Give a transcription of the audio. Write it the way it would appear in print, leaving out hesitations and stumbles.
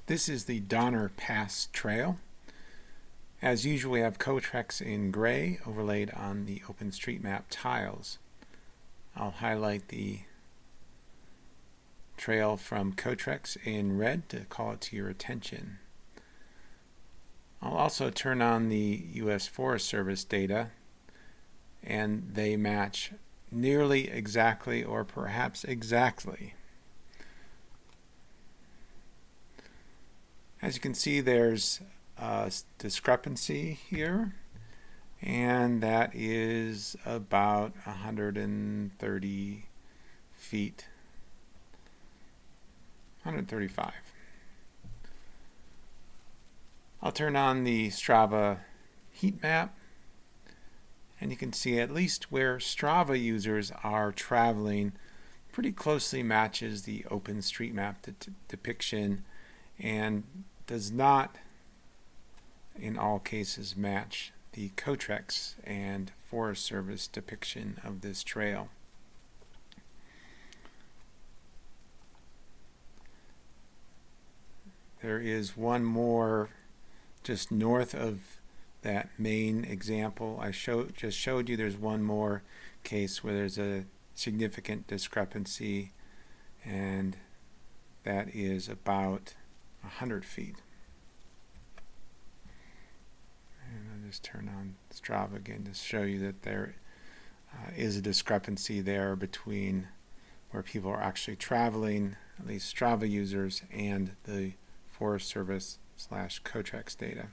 This is the Donner Pass Trail. As usual, we have COTREX in gray overlaid on the OpenStreetMap tiles. I'll highlight the trail from COTREX in red to call it to your attention. I'll also turn on the US Forest Service data, and they match nearly exactly or perhaps exactly. As you can see, there's a discrepancy here, and that is about 130 feet, 135. I'll turn on the Strava Heatmap, and you can see at least where Strava users are traveling pretty closely matches the OpenStreetMap depiction, and does not in all cases match the COTREX and Forest Service depiction of this trail. There is one more just north of that main example I just showed you. There's one more case where there's a significant discrepancy, and that is about 100 feet. And I'll just turn on Strava again to show you that there is a discrepancy there between where people are actually traveling, at least Strava users, and the Forest Service / COTREX data.